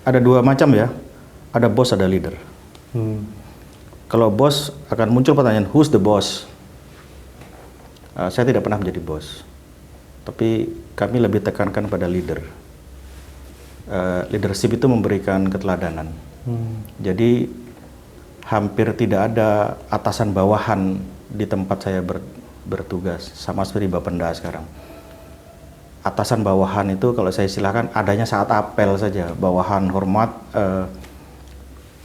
ada dua macam ya, ada bos, ada leader. Kalau bos akan muncul pertanyaan, who's the boss? Saya tidak pernah menjadi bos, tapi kami lebih tekankan pada leader. Leadership itu memberikan keteladanan. Jadi hampir tidak ada atasan bawahan di tempat saya bertugas, sama seperti Bapenda sekarang. Atasan bawahan itu kalau saya istilahkan adanya saat apel saja, bawahan hormat,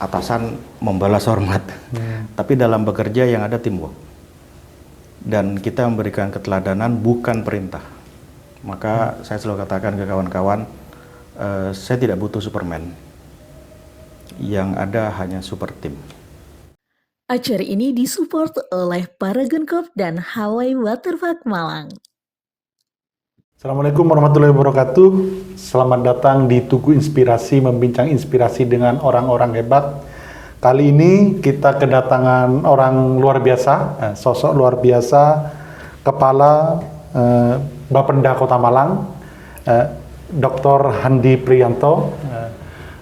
atasan membalas hormat. Tapi dalam bekerja yang ada teamwork. Dan kita memberikan keteladanan bukan perintah. Maka saya selalu katakan ke kawan-kawan, saya tidak butuh Superman. Yang ada hanya super team. Acara ini disupport oleh Paragon Corp dan Hawaii Waterpark Malang. Assalamualaikum warahmatullahi wabarakatuh. Selamat datang di Tugu Inspirasi, membincang inspirasi dengan orang-orang hebat. Kali ini kita kedatangan orang luar biasa, sosok luar biasa, Kepala Bapenda Kota Malang, Dr. Handi Priyanto.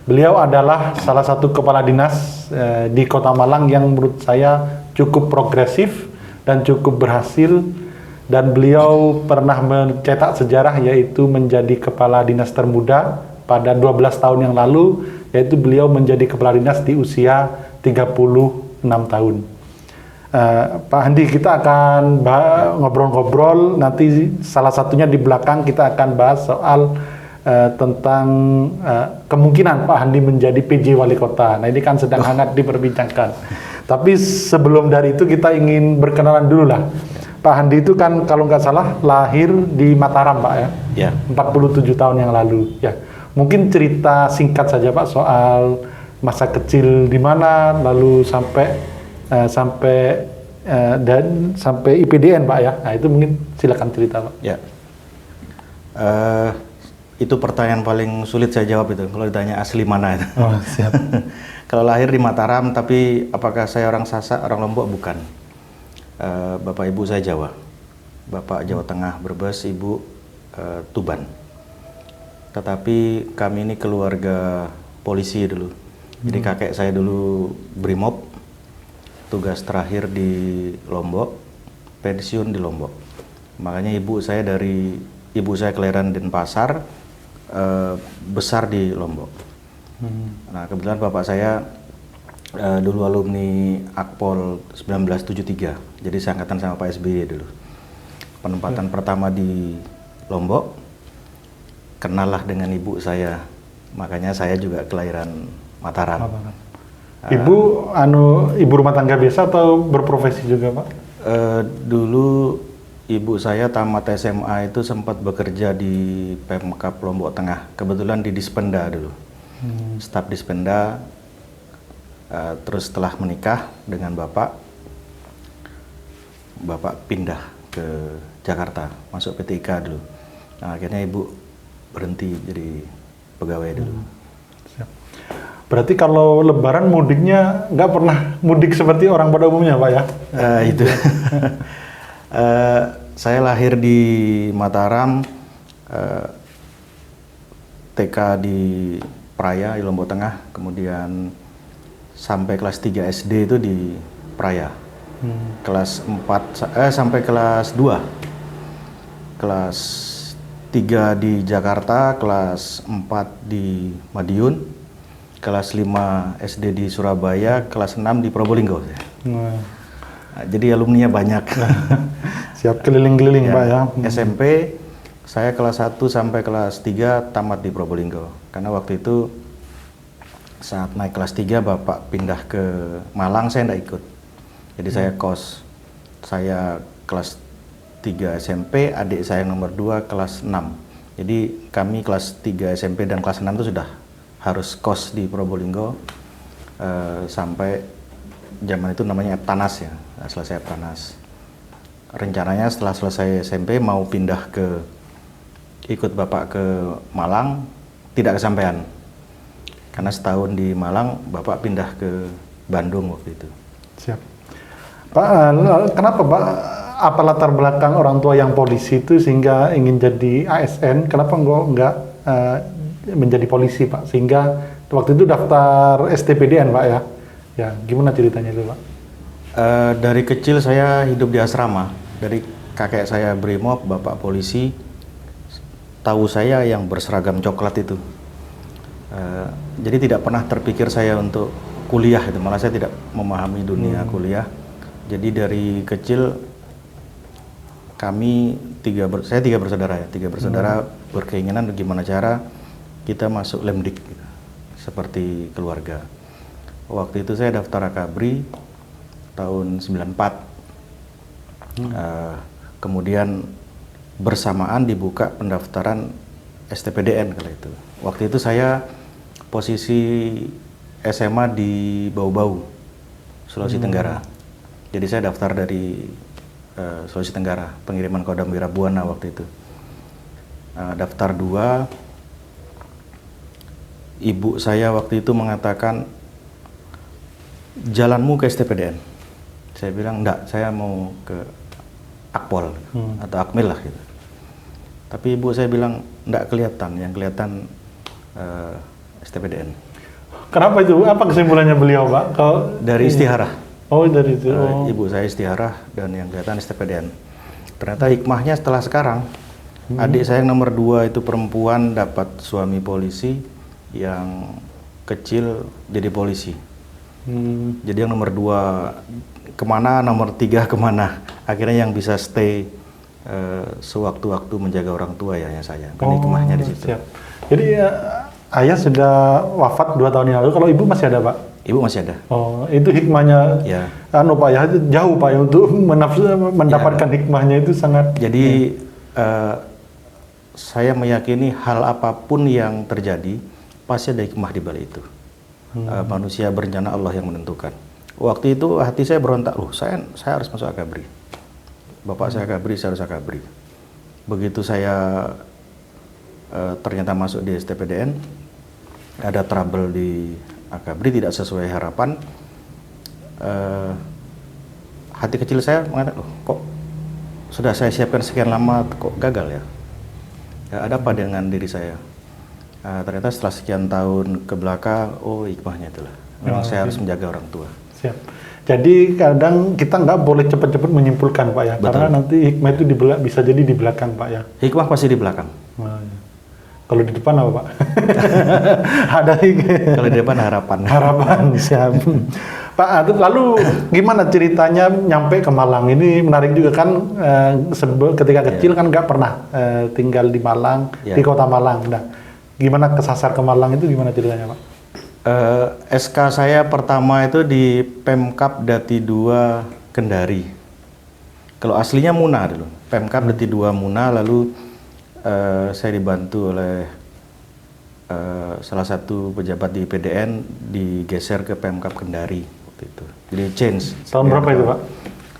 Beliau adalah salah satu kepala dinas di Kota Malang yang menurut saya cukup progresif dan cukup berhasil. Dan beliau pernah mencetak sejarah, yaitu menjadi kepala dinas termuda pada 12 tahun yang lalu, yaitu beliau menjadi kepala dinas di usia 36 tahun. Pak Handi, kita akan ngobrol-ngobrol, nanti salah satunya di belakang kita akan bahas soal tentang kemungkinan Pak Handi menjadi PJ Wali Kota. Nah, ini kan sedang hangat diperbincangkan. Tapi sebelum dari itu kita ingin berkenalan dulu lah. Pak Handi itu kan kalau nggak salah lahir di Mataram, Pak ya? 47 tahun yang lalu. Ya, mungkin cerita singkat saja Pak soal masa kecil di mana, lalu sampai IPDN Pak ya. Nah itu mungkin silakan cerita Pak. Ya, itu pertanyaan paling sulit saya jawab itu. Kalau ditanya asli mana itu. Oh, siap. Kalau lahir di Mataram, tapi apakah saya orang Sasak, orang Lombok? Bukan. Bapak ibu saya Jawa, bapak Jawa Tengah Brebes, ibu Tuban. Tetapi kami ini keluarga polisi dulu. Jadi kakek saya dulu Brimob, tugas terakhir di Lombok, pensiun di Lombok. Makanya ibu saya kelahiran Denpasar, besar di Lombok. Nah kebetulan bapak saya dulu alumni Akpol 1973, jadi seangkatan sama Pak SBY dulu. Penempatan pertama di Lombok, kenallah dengan ibu saya, makanya saya juga kelahiran Mataram. Ibu ibu rumah tangga biasa atau berprofesi juga Pak? Dulu ibu saya tamat SMA itu sempat bekerja di Pemkab Lombok Tengah, kebetulan di Dispenda dulu, staf Dispenda. Terus setelah menikah dengan bapak pindah ke Jakarta, masuk PT IKA dulu. Nah, akhirnya ibu berhenti jadi pegawai dulu. Siap. Berarti kalau Lebaran mudiknya nggak pernah mudik seperti orang pada umumnya Pak ya? Itu. Saya lahir di Mataram, TK di Praya di Lombok Tengah, kemudian sampai kelas 3 SD itu di Praya. Kelas 4 sampai kelas 2. Kelas 3 di Jakarta, kelas 4 di Madiun, kelas 5 SD di Surabaya, kelas 6 di Probolinggo. Nah, jadi alumninya banyak. Siap keliling-keliling ya, Pak ya. SMP saya kelas 1 sampai kelas 3 tamat di Probolinggo. Karena waktu itu saat naik kelas 3 bapak pindah ke Malang, saya tidak ikut. Jadi saya kos. Saya kelas 3 SMP, adik saya nomor 2 kelas 6. Jadi kami kelas 3 SMP dan kelas 6 itu sudah harus kos di Probolinggo sampai zaman itu namanya Eptanas ya, selesai Eptanas. Rencananya setelah selesai SMP mau pindah ikut bapak ke Malang, tidak kesampaian. Karena setahun di Malang, bapak pindah ke Bandung waktu itu. Siap. Pak, kenapa Pak, apa latar belakang orang tua yang polisi itu sehingga ingin jadi ASN? Kenapa nggak menjadi polisi Pak, sehingga waktu itu daftar STPDN Pak ya. Ya, gimana ceritanya itu Pak? Dari kecil saya hidup di asrama. Dari kakek saya Brimob, bapak polisi. Tahu saya yang berseragam coklat itu. Jadi tidak pernah terpikir saya untuk kuliah itu. Malah saya tidak memahami dunia kuliah. Jadi dari kecil kami saya tiga bersaudara ya. Tiga bersaudara berkeinginan gimana cara kita masuk Lemdik gitu, seperti keluarga. Waktu itu saya daftar Akabri tahun 94. Kemudian bersamaan dibuka pendaftaran STPDN kala itu. Waktu itu saya posisi SMA di Bau-Bau, Sulawesi Tenggara. Jadi saya daftar dari Sulawesi Tenggara, pengiriman Kodam Wirabuana waktu itu. Daftar 2, ibu saya waktu itu mengatakan, jalanmu ke STPDN. Saya bilang, enggak, saya mau ke Akpol atau Akmil lah gitu. Tapi ibu saya bilang, enggak kelihatan, yang kelihatan STPDN. Kenapa itu? Apa kesimpulannya beliau Pak? Dari istiharah. Oh dari itu. Ibu saya istiharah dan yang kelihatan STPDN. Ternyata hikmahnya setelah sekarang, adik saya yang nomor 2 itu perempuan dapat suami polisi, yang kecil jadi polisi. Jadi yang nomor 2 kemana, nomor 3 kemana. Akhirnya yang bisa stay sewaktu-waktu menjaga orang tua ya saya. Hikmahnya di situ. Siap. Jadi ayah sudah wafat 2 tahun yang lalu. Kalau ibu masih ada Pak? Ibu masih ada. Oh, itu hikmahnya. Ya. Pak ya, jauh Pak ya untuk mendapatkan hikmahnya itu sangat. Jadi saya meyakini hal apapun yang terjadi pasti ada hikmah di balik itu. Manusia berencana, Allah yang menentukan. Waktu itu hati saya berontak, loh saya harus masuk Akabri. Bapak saya Akabri, saya harus Akabri. Begitu saya ternyata masuk di STPDN, ada trouble di Akabri, tidak sesuai harapan. Hati kecil saya mengatakan, loh kok sudah saya siapkan sekian lama kok gagal ya? Ada apa dengan diri saya? Ternyata setelah sekian tahun ke belakang, oh hikmahnya itulah. Memang saya harus menjaga orang tua. Siap. Jadi kadang kita nggak boleh cepat-cepat menyimpulkan Pak ya, Betul. karena nanti hikmah itu bisa jadi di belakang Pak ya. Hikmah pasti di belakang. Nah, ya. Kalau di depan apa Pak? Ada Kalau di depan harapan. harapan. Siap. Pak, lalu gimana ceritanya nyampe ke Malang? Ini menarik juga kan, ketika kecil kan nggak pernah tinggal di Malang, di kota Malang. Nah, gimana kesasar ke Malang itu gimana ceritanya Pak? SK saya pertama itu di Pemkab Dati 2 Kendari. Kalau aslinya Muna dulu. Pemkab Dati 2 Muna, lalu saya dibantu oleh salah satu pejabat di PDN, digeser ke Pemkab Kendari waktu itu. Jadi change. Tahun berapa itu Pak?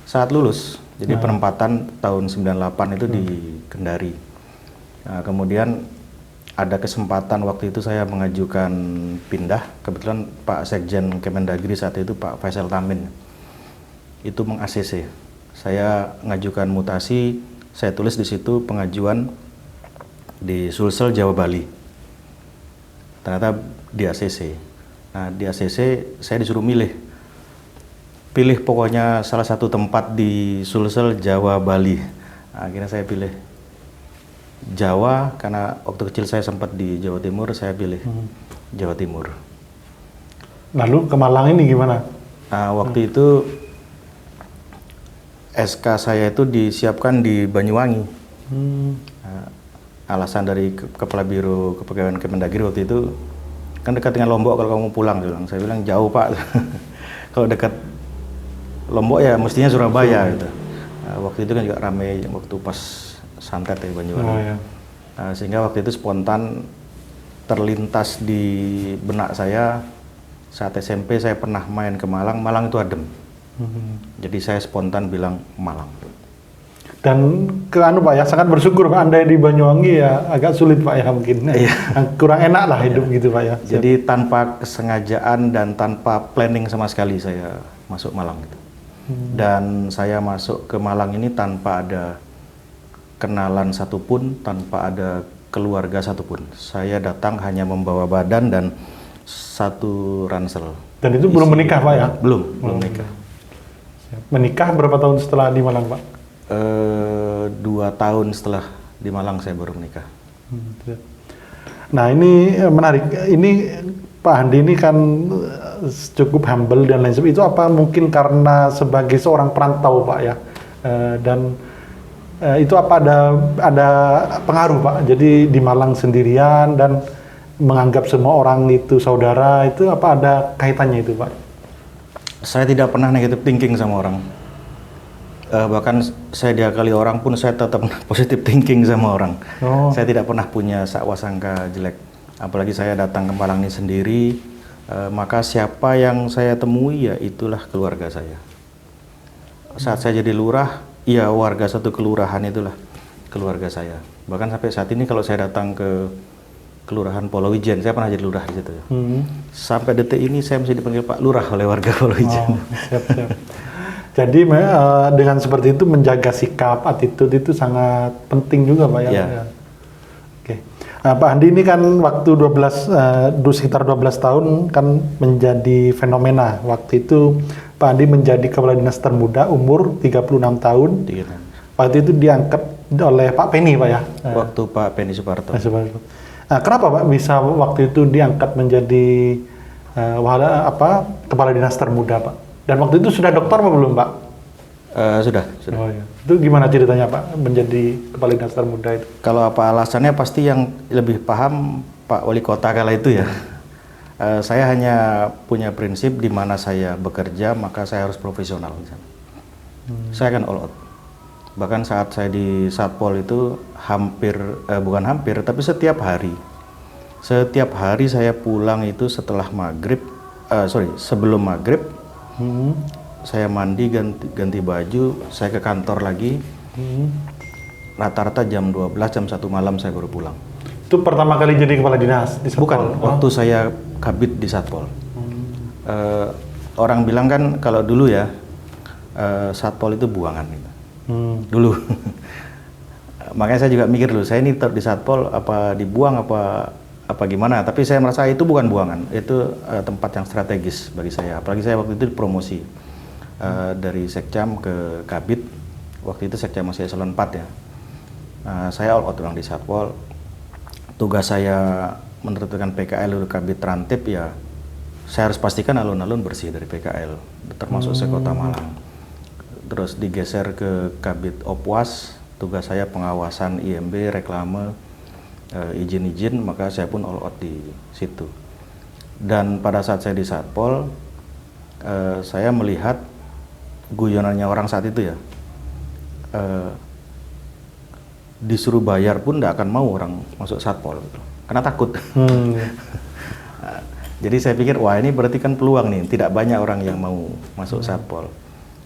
Saat lulus. Jadi penempatan tahun 98 itu di Kendari. Nah, kemudian ada kesempatan waktu itu saya mengajukan pindah. Kebetulan Pak Sekjen Kemendagri saat itu Pak Faisal Tamin itu meng-ACC. Saya mengajukan mutasi, saya tulis di situ pengajuan di Sulsel Jawa Bali. Ternyata di ACC. Nah, di ACC saya disuruh pilih pokoknya salah satu tempat di Sulsel Jawa Bali. Nah, akhirnya saya pilih Jawa, karena waktu kecil saya sempat di Jawa Timur, saya pilih Jawa Timur. Lalu ke Malang ini gimana? Nah, waktu itu SK saya itu disiapkan di Banyuwangi. Nah, alasan dari Kepala Biro Kepegawaian Kemendagri waktu itu, kan dekat dengan Lombok kalau kamu pulang. Saya bilang jauh Pak. Kalau dekat Lombok ya mestinya Surabaya gitu. Nah, waktu itu kan juga ramai waktu pas santet ya Banyuwangi. Ya. Nah, sehingga waktu itu spontan terlintas di benak saya, saat SMP saya pernah main ke Malang. Malang itu adem. Jadi saya spontan bilang Malang. Dan Pak ya, sangat bersyukur Pak, Anda di Banyuwangi ya agak sulit Pak ya mungkin. Kurang enak lah hidup gitu Pak ya. Jadi tanpa kesengajaan dan tanpa planning sama sekali saya masuk Malang gitu. Dan saya masuk ke Malang ini tanpa ada kenalan satupun, tanpa ada keluarga satupun. Saya datang hanya membawa badan dan satu ransel. Dan itu belum menikah Pak ya? Belum menikah. Menikah berapa tahun setelah di Malang Pak? 2 tahun setelah di Malang saya baru menikah. Nah ini menarik. Ini Pak Handi ini kan cukup humble dan lain sebagainya. Itu apa mungkin karena sebagai seorang perantau Pak ya? Dan itu apa ada pengaruh Pak? Jadi di Malang sendirian dan menganggap semua orang itu saudara, itu apa ada kaitannya itu Pak? Saya tidak pernah negative thinking sama orang. Bahkan saya diakali orang pun saya tetap positive thinking sama orang. Saya tidak pernah punya sangka jelek. Apalagi saya datang ke Malang ini sendiri, maka siapa yang saya temui ya itulah keluarga saya. Saat saya jadi lurah, ya warga satu kelurahan itulah keluarga saya. Bahkan sampai saat ini kalau saya datang ke Kelurahan Polowijen, saya pernah jadi lurah di situ. Sampai detik ini saya masih dipanggil Pak Lurah oleh warga Polowijen. Siap. Jadi dengan seperti itu menjaga sikap, attitude itu sangat penting juga Pak ya. Ya. Oke. Pak Handi ini kan waktu sekitar 12 tahun kan menjadi fenomena. Waktu itu Pak Handi menjadi kepala dinas termuda umur 36 tahun. Waktu itu diangkat oleh Pak Penny Pak ya. Waktu Pak Penny Suparto. Nah, kenapa Pak bisa waktu itu diangkat menjadi kepala dinas termuda Pak? Dan waktu itu sudah doktor apa belum Pak? Sudah. Oh, iya. Itu gimana ceritanya Pak menjadi kepala dinas termuda itu? Kalau apa alasannya pasti yang lebih paham Pak Wali Kota kala itu ya. Saya hanya punya prinsip di mana saya bekerja maka saya harus profesional. Saya akan all out. Bahkan saat saya di Satpol itu bukan hampir, tapi setiap hari saya pulang itu setelah sebelum maghrib, saya mandi, ganti baju, saya ke kantor lagi, rata-rata jam 12, jam 1 malam saya baru pulang. Itu pertama kali jadi kepala dinas di Satpol? Bukan, waktu saya kabit di Satpol. Orang bilang kan kalau dulu ya, Satpol itu buangan gitu. Dulu. Makanya saya juga mikir dulu, saya ini di Satpol apa dibuang apa gimana, tapi saya merasa itu bukan buangan, itu tempat yang strategis bagi saya. Apalagi saya waktu itu dipromosi dari Sekcam ke Kabit. Waktu itu Sekcam masih eselon 4 ya. Saya all out memang di Satpol. Tugas saya menertibkan PKL untuk Kabit Trantip ya, saya harus pastikan alun-alun bersih dari PKL, termasuk sekota Malang. Terus digeser ke Kabit Opwas, tugas saya pengawasan IMB, reklame, izin-izin, maka saya pun all out di situ. Dan pada saat saya di Satpol, saya melihat guyonannya orang saat itu ya, disuruh bayar pun tidak akan mau orang masuk Satpol gitu, karena takut. Jadi saya pikir wah ini berarti kan peluang nih, tidak banyak orang yang mau masuk Satpol.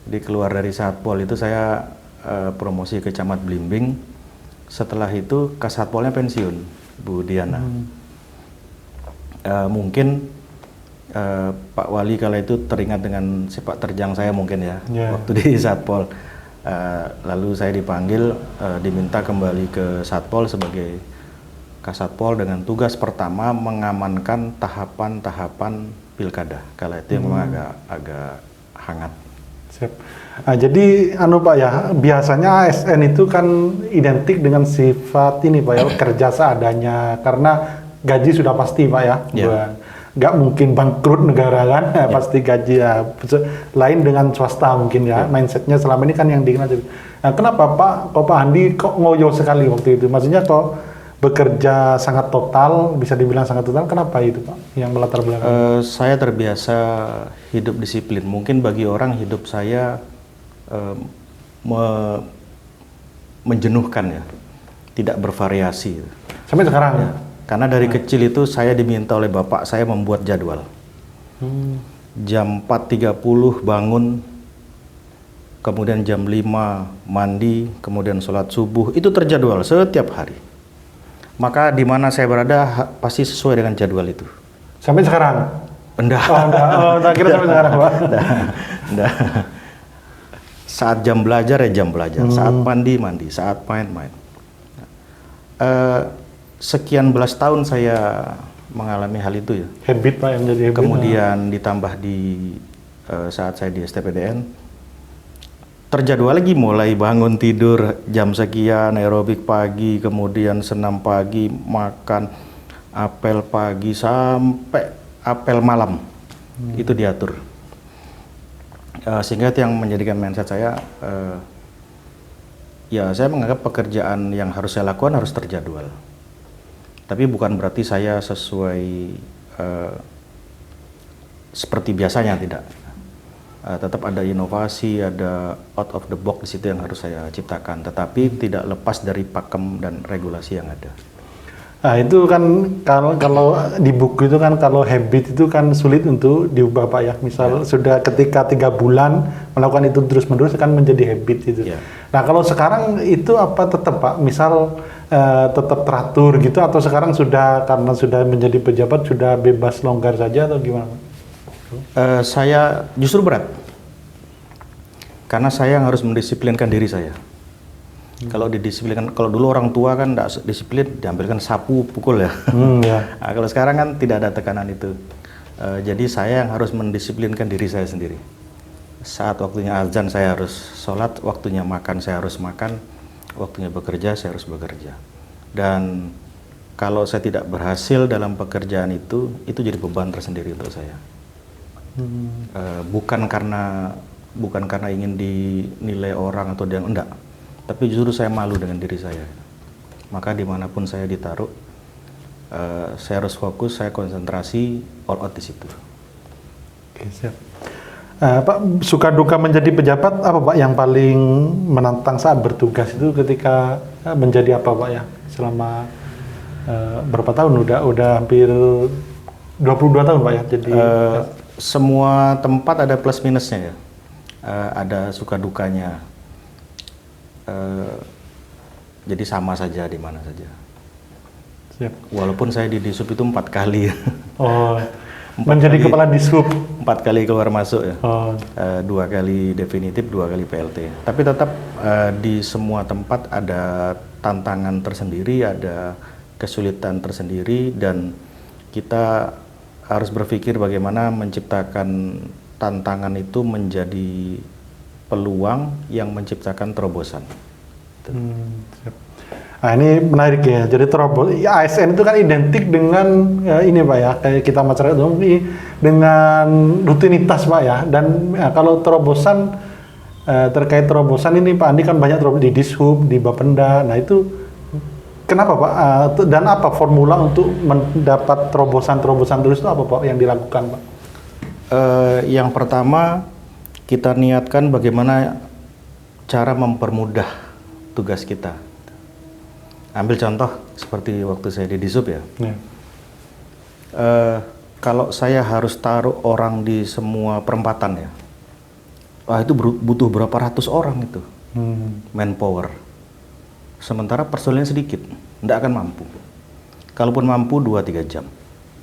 Jadi keluar dari Satpol itu saya promosi ke Camat Blimbing. Setelah itu Kasatpolnya pensiun, Bu Diana. Mungkin Pak Wali kala itu teringat dengan sepak terjang saya mungkin ya, waktu di Satpol. Lalu saya dipanggil, diminta kembali ke Satpol sebagai Kasatpol dengan tugas pertama mengamankan tahapan-tahapan pilkada. Kala itu yang memang agak hangat. Siap. Nah, jadi Pak ya, biasanya ASN itu kan identik dengan sifat ini Pak ya, kerja seadanya karena gaji sudah pasti Pak ya. Nggak mungkin bangkrut negara kan, pasti gaji ya. Lain dengan swasta mungkin ya, mindsetnya selama ini kan yang dikenal. Nah, kenapa Pak Handi kok ngoyo sekali waktu itu? Maksudnya kok bekerja sangat total, bisa dibilang sangat total, kenapa itu Pak yang melatar belakang? Saya terbiasa hidup disiplin. Mungkin bagi orang hidup saya menjenuhkan ya, tidak bervariasi. Sampai sekarang? Ya. Karena dari kecil itu saya diminta oleh bapak saya membuat jadwal. Jam 4.30 bangun, kemudian jam 5 mandi, kemudian sholat subuh, itu terjadwal setiap hari. Maka di mana saya berada pasti sesuai dengan jadwal itu. Sampai sekarang? Enggak. Enggak kira sampai sekarang Pak. Enggak. Saat jam belajar ya jam belajar, saat mandi, saat main. sekian belas tahun saya mengalami hal itu ya. Habit Pak yang jadi habit. Kemudian ditambah di saat saya di STPDN, terjadwal lagi mulai bangun tidur jam sekian, aerobik pagi, kemudian senam pagi, makan, apel pagi sampai apel malam. Itu diatur. Sehingga itu yang menjadikan mindset saya, ya saya menganggap pekerjaan yang harus saya lakukan harus terjadwal. Tapi bukan berarti saya sesuai seperti biasanya, tidak. Tetap ada inovasi, ada out of the box di situ yang harus saya ciptakan. Tetapi tidak lepas dari pakem dan regulasi yang ada. Nah itu kan kalau di buku itu kan kalau habit itu kan sulit untuk diubah Pak ya. Misal sudah ketika 3 bulan melakukan itu terus-menerus kan menjadi habit itu. Nah kalau sekarang itu apa tetap Pak? Misal tetap teratur gitu atau sekarang sudah karena sudah menjadi pejabat sudah bebas longgar saja atau gimana Pak? Saya justru berat. Karena saya yang harus mendisiplinkan diri saya. Kalau didisiplinkan, kalau dulu orang tua kan tidak disiplin, diambilkan sapu pukul ya. Nah, kalau sekarang kan tidak ada tekanan itu. Jadi saya yang harus mendisiplinkan diri saya sendiri. Saat waktunya azan saya harus sholat, waktunya makan saya harus makan, waktunya bekerja saya harus bekerja. Dan kalau saya tidak berhasil dalam pekerjaan itu jadi beban tersendiri untuk saya. Bukan karena ingin dinilai orang atau dia enggak, tapi justru saya malu dengan diri saya. Maka dimanapun saya ditaruh, saya harus fokus, saya konsentrasi, all out di situ. Oke, siap. Pak, suka duka menjadi pejabat apa Pak yang paling menantang saat bertugas itu ketika menjadi apa Pak ya? Selama berapa tahun? Udah hampir 22 tahun Pak ya jadi. Semua tempat ada plus minusnya ya. Ada suka dukanya. Jadi sama saja di mana saja. Siap. Walaupun saya di Dishub itu 4 kali. Oh, menjadi kepala Dishub. 4 kali keluar masuk ya. Oh. 2 kali definitif, 2 kali PLT. Tapi tetap di semua tempat ada tantangan tersendiri, ada kesulitan tersendiri, dan kita harus berpikir bagaimana menciptakan tantangan itu menjadi peluang yang menciptakan terobosan. Siap. Nah ini menarik ya. Jadi ASN itu kan identik dengan ini Pak ya, kayak kita masyarakat umum dengan rutinitas Pak ya. Dan kalau terobosan terkait terobosan ini Pak Andi kan banyak terobosan di Dishub, di Bapenda. Nah itu kenapa Pak? Dan apa formula untuk mendapat terobosan terus itu apa Pak yang dilakukan Pak? Yang pertama kita niatkan bagaimana cara mempermudah tugas kita. Ambil contoh seperti waktu saya di Dishub ya. Kalau saya harus taruh orang di semua perempatan ya, wah itu butuh berapa ratus orang itu manpower. Sementara personilnya sedikit, tidak akan mampu. Kalaupun mampu 2-3 jam.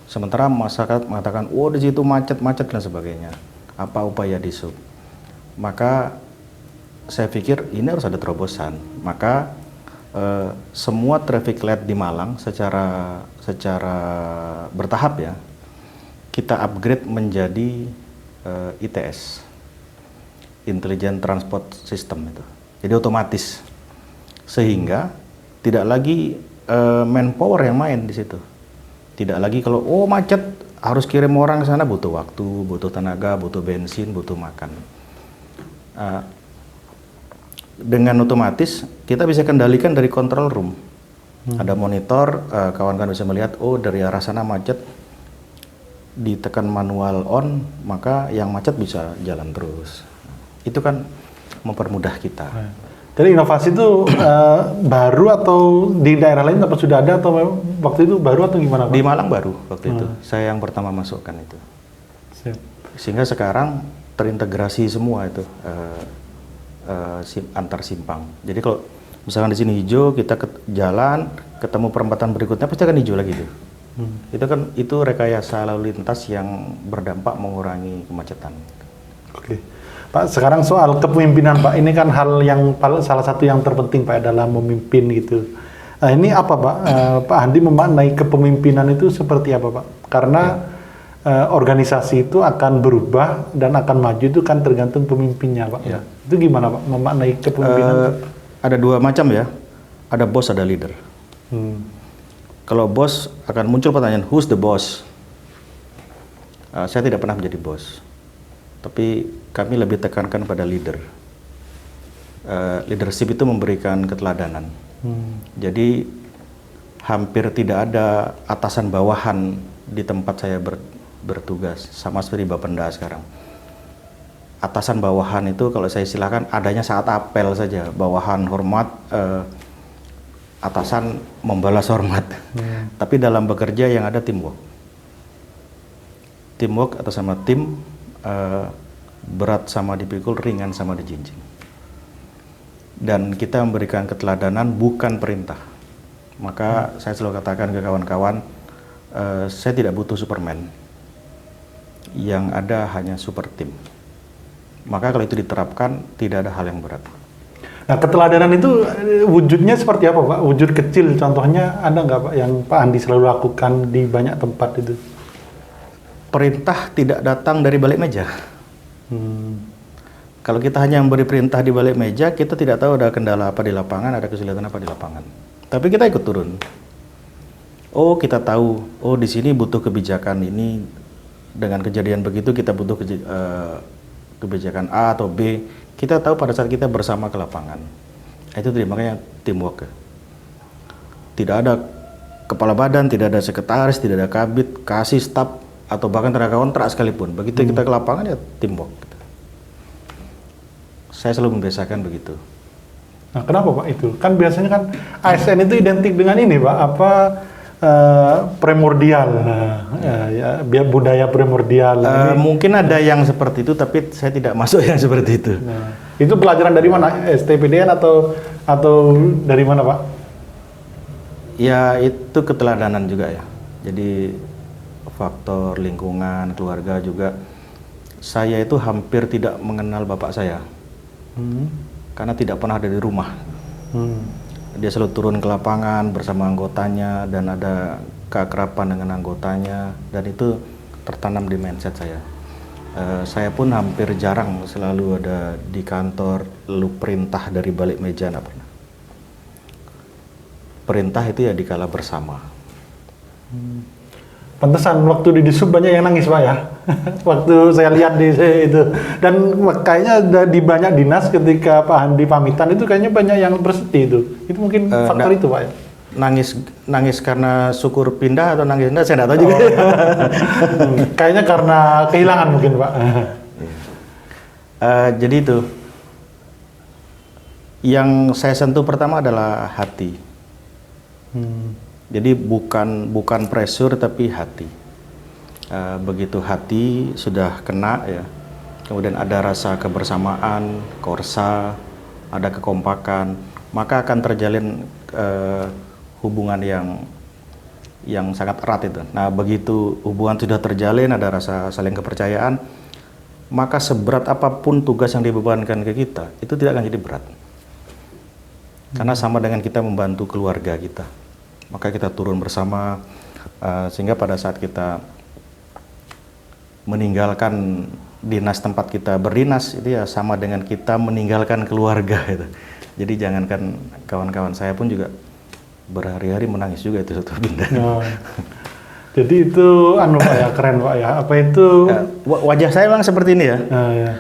Sementara masyarakat mengatakan, oh di situ macet dan sebagainya. Apa upaya Dishub? Maka saya pikir ini harus ada terobosan. Maka semua traffic light di Malang secara bertahap ya, kita upgrade menjadi ITS, Intelligent Transport System itu. Jadi otomatis, sehingga tidak lagi manpower yang main di situ. Tidak lagi kalau macet harus kirim orang ke sana, butuh waktu, butuh tenaga, butuh bensin, butuh makan. Dengan otomatis kita bisa kendalikan dari control room. Ada monitor, kawan-kawan bisa melihat, dari arah sana macet, ditekan manual on, maka yang macet bisa jalan terus. Itu kan mempermudah kita. Jadi inovasi itu baru atau di daerah lain apa sudah ada atau waktu itu baru atau gimana Pak? Di Malang baru waktu itu, saya yang pertama masukkan itu. Siap. Sehingga sekarang terintegrasi semua itu. Antar simpang. Jadi kalau misalkan di sini hijau, kita jalan ketemu perempatan berikutnya pasti akan hijau lagi tuh. Itu rekayasa lalu lintas yang berdampak mengurangi kemacetan. Oke. Pak, sekarang soal kepemimpinan Pak, ini kan hal yang salah satu yang terpenting Pak dalam memimpin gitu. Nah, ini apa Pak? Pak Handi memaknai kepemimpinan itu seperti apa Pak? Karena organisasi itu akan berubah dan akan maju itu kan tergantung pemimpinnya Pak. Ya. Itu gimana Pak memaknai kepemimpinan? Ada dua macam ya, ada bos, ada leader. Kalau bos akan muncul pertanyaan, who's the boss? Saya tidak pernah menjadi bos, tapi kami lebih tekankan pada leader. Leadership itu memberikan keteladanan. Jadi hampir tidak ada atasan bawahan di tempat saya bertugas, sama seperti Bapenda sekarang. Atasan bawahan itu kalau saya istilahkan adanya saat apel saja, bawahan hormat, atasan membalas hormat. Tapi dalam bekerja yang ada teamwork. Teamwork atau sama tim, berat sama dipikul, ringan sama dijinjing. Dan kita memberikan keteladanan bukan perintah. Maka saya selalu katakan ke kawan-kawan, saya tidak butuh Superman. Yang ada hanya super tim. Maka kalau itu diterapkan, tidak ada hal yang berat. Nah, keteladanan itu wujudnya seperti apa Pak? Wujud kecil contohnya ada nggak Pak yang Pak Andi selalu lakukan di banyak tempat itu? Perintah tidak datang dari balik meja. Kalau kita hanya memberi perintah di balik meja, kita tidak tahu ada kendala apa di lapangan, ada kesulitan apa di lapangan. Tapi kita ikut turun. Oh, kita tahu, oh di sini butuh kebijakan ini, dengan kejadian begitu kita butuh kebijakan A atau B. Kita tahu pada saat kita bersama ke lapangan. Itu makanya teamwork. Tidak ada kepala badan, tidak ada sekretaris, tidak ada kabit, kasih staf, atau bahkan tenaga kontrak sekalipun. Begitu kita ke lapangan ya teamwork. Saya selalu membiasakan begitu. Nah, kenapa Pak itu? Kan biasanya kan ASN itu identik dengan ini Pak, apa primordial, biar budaya primordial. Mungkin ada yang seperti itu, tapi saya tidak masuk yang seperti itu. Nah, itu pelajaran dari mana? STPDN atau dari mana Pak? Ya itu keteladanan juga ya. Jadi faktor lingkungan, keluarga juga. Saya itu hampir tidak mengenal bapak saya. Karena tidak pernah ada di rumah. Dia selalu turun ke lapangan bersama anggotanya dan ada keakraban dengan anggotanya, dan itu tertanam di mindset saya. Saya pun hampir jarang selalu ada di kantor lalu perintah dari balik meja, nggak pernah. Perintah itu ya dikala bersama. Pantesan waktu di Disub banyak yang nangis Pak ya. Waktu saya lihat di itu, dan kayaknya di banyak dinas ketika Pak Handi pamitan itu kayaknya banyak yang bersedih itu. Itu mungkin faktor itu Pak ya. Nangis karena syukur pindah atau nangis enggak, saya enggak tahu juga. Kayaknya karena kehilangan mungkin Pak. Jadi itu yang saya sentuh pertama adalah hati. Jadi bukan pressure tapi hati. Begitu hati sudah kena ya, kemudian ada rasa kebersamaan, korsa, ada kekompakan, maka akan terjalin hubungan yang sangat erat itu. Nah, begitu hubungan sudah terjalin, ada rasa saling kepercayaan, maka seberat apapun tugas yang dibebankan ke kita, itu tidak akan jadi berat. Karena sama dengan kita membantu keluarga kita. Maka kita turun bersama, sehingga pada saat kita meninggalkan dinas tempat kita berdinas, itu ya sama dengan kita meninggalkan keluarga itu. Jadi jangankan kawan-kawan saya pun juga berhari-hari menangis juga itu satu pindah. Jadi itu Pak ya, keren Pak ya. Apa itu? Wajah saya memang seperti ini ya. Ya.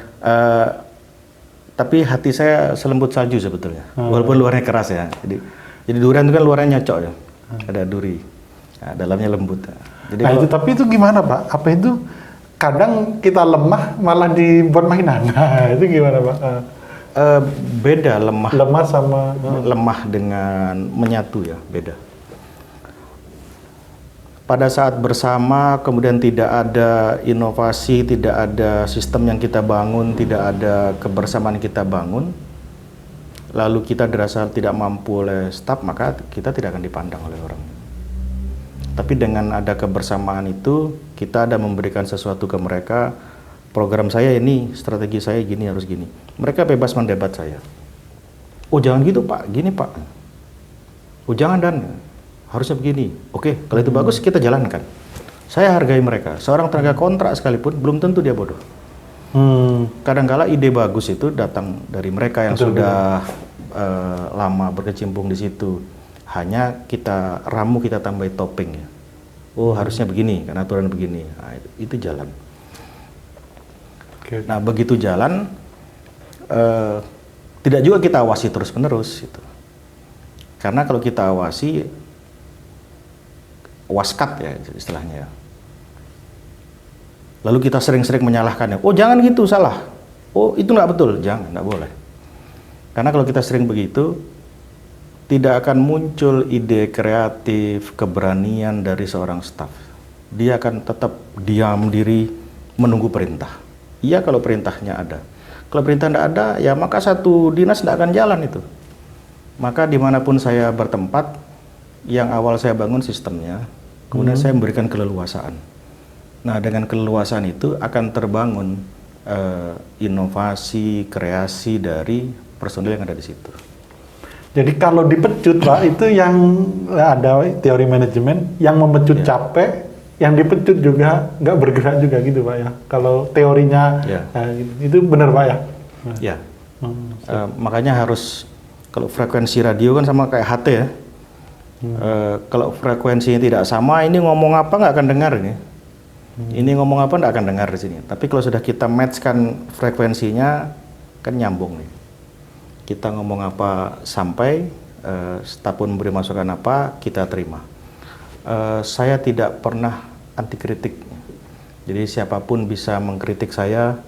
Tapi hati saya selembut salju sebetulnya. Walaupun luarnya keras ya. Jadi durian itu kan luarnya nyocok ya. Ada duri, nah, dalamnya lembut. Jadi itu tapi itu gimana Pak? Apa itu kadang kita lemah malah dibuat mainan? Nah, itu gimana Pak? Beda lemah sama lemah dengan menyatu ya, beda. Pada saat bersama kemudian tidak ada inovasi, tidak ada sistem yang kita bangun, tidak ada kebersamaan yang kita bangun, lalu kita dirasa tidak mampu oleh staf, maka kita tidak akan dipandang oleh orang. Tapi dengan ada kebersamaan itu, kita ada memberikan sesuatu ke mereka. Program saya ini, strategi saya gini, harus gini. Mereka bebas mendebat saya. Oh jangan gitu Pak, gini Pak. Oh jangan Dan, harusnya begini. Oke, kalau itu bagus kita jalankan. Saya hargai mereka. Seorang tenaga kontrak sekalipun belum tentu dia bodoh. Kadangkala ide bagus itu datang dari mereka yang sudah lama berkecimpung di situ. Hanya kita ramu, kita tambah topping ya. Oh harusnya begini, kan aturan begini. Nah, itu jalan. Okay. Nah begitu jalan, tidak juga kita awasi terus-menerus gitu. Karena kalau kita awasi, waskat ya istilahnya ya. Lalu kita sering-sering menyalahkannya. Oh jangan gitu, salah. Oh itu nggak betul, jangan, nggak boleh. Karena kalau kita sering begitu, tidak akan muncul ide kreatif, keberanian dari seorang staf. Dia akan tetap diam diri, menunggu perintah. Iya kalau perintahnya ada. Kalau perintah tidak ada, ya maka satu dinas tidak akan jalan itu. Maka dimanapun saya bertempat, yang awal saya bangun sistemnya, kemudian saya memberikan keleluasaan. Nah dengan keleluasaan itu akan terbangun inovasi, kreasi dari personil yang ada di situ. Jadi kalau dipecut Pak, itu yang ada teori manajemen, yang memecut capek, yang dipecut juga nggak bergerak juga gitu Pak ya. Kalau teorinya itu benar Pak ya? Ya, makanya harus, kalau frekuensi radio kan sama kayak HT ya. Kalau frekuensinya tidak sama, ini ngomong apa nggak akan dengar ini. Ini ngomong apa nggak akan dengar di sini. Tapi kalau sudah kita matchkan frekuensinya, kan nyambung nih. Kita ngomong apa sampai, staf pun memberi masukan apa, kita terima. Saya tidak pernah anti kritik. Jadi siapapun bisa mengkritik saya,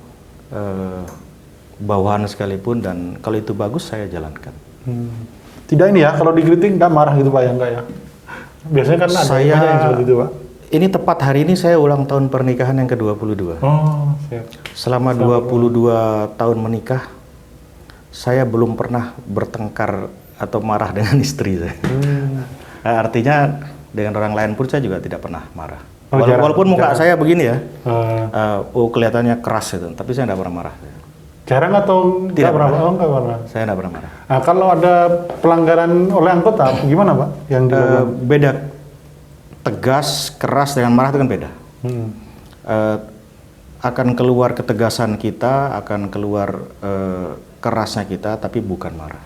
bawahan sekalipun, dan kalau itu bagus saya jalankan. Tidak ini ya, kalau dikritik nggak marah gitu Pak ya, enggak ya? Biasanya kan ada yang seperti itu Pak. Ini tepat hari ini saya ulang tahun pernikahan yang ke-22. Oh, siap. Selama 22 tahun menikah, saya belum pernah bertengkar atau marah dengan istri saya. Artinya dengan orang lain pun saya juga tidak pernah marah. Walaupun muka saya begini ya, kelihatannya keras itu, tapi saya tidak pernah marah. Jarang atau tidak pernah? Oh, nggak pernah. Saya tidak pernah marah. Nah, kalau ada pelanggaran oleh anggota, gimana Pak? Yang beda. Tegas, keras dengan marah itu kan beda. Akan keluar ketegasan kita, akan keluar kerasnya kita, tapi bukan marah.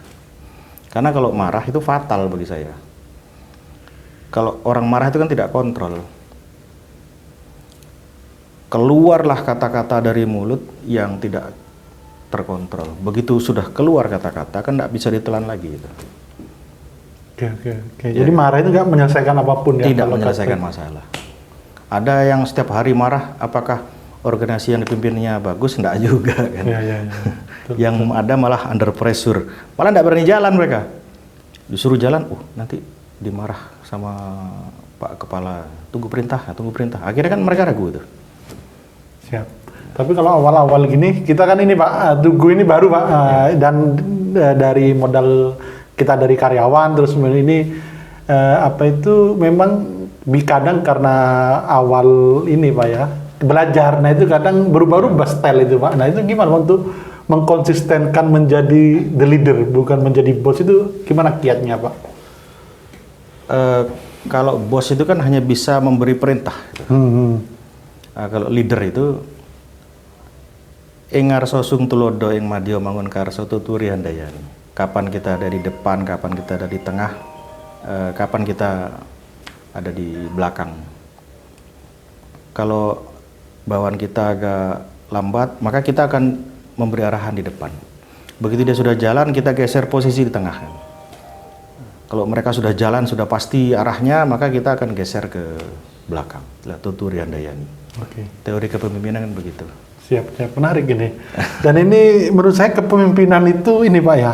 Karena kalau marah itu fatal bagi saya. Kalau orang marah itu kan tidak kontrol. Keluarlah kata-kata dari mulut yang tidak terkontrol. Begitu sudah keluar kata-kata, kan tidak bisa ditelan lagi gitu. Oke. Jadi marah itu nggak menyelesaikan apapun ya? Tidak menyelesaikan masalah. Ada yang setiap hari marah, apakah organisasi yang dipimpinnya bagus? Enggak juga kan. Ya. Yang ada malah under pressure. Malah enggak berani jalan mereka. Disuruh jalan, nanti dimarah sama Pak Kepala. Tunggu perintah. Akhirnya kan mereka ragu itu. Siap. Tapi kalau awal-awal gini, kita kan ini Pak, Tugu ini baru Pak. Dan dari modal kita dari karyawan, terus ini memang kadang karena awal ini Pak ya, belajar, nah itu kadang berubah-ubah style itu Pak. Nah itu gimana untuk mengkonsistenkan menjadi the leader, bukan menjadi bos, itu gimana kiatnya Pak? Kalau bos itu kan hanya bisa memberi perintah. Kalau leader itu engar sosung tulodo ing madya mangun karso tuturi handayani. Kapan kita ada di depan, kapan kita ada di tengah, kapan kita ada di belakang. Kalau bawaan kita agak lambat, maka kita akan memberi arahan di depan. Begitu dia sudah jalan, kita geser posisi di tengah. Kalau mereka sudah jalan, sudah pasti arahnya, maka kita akan geser ke belakang. Tuturi handayani. Teori kepemimpinan kan begitu. Siap, menarik ini. Dan ini menurut saya kepemimpinan itu ini Pak ya,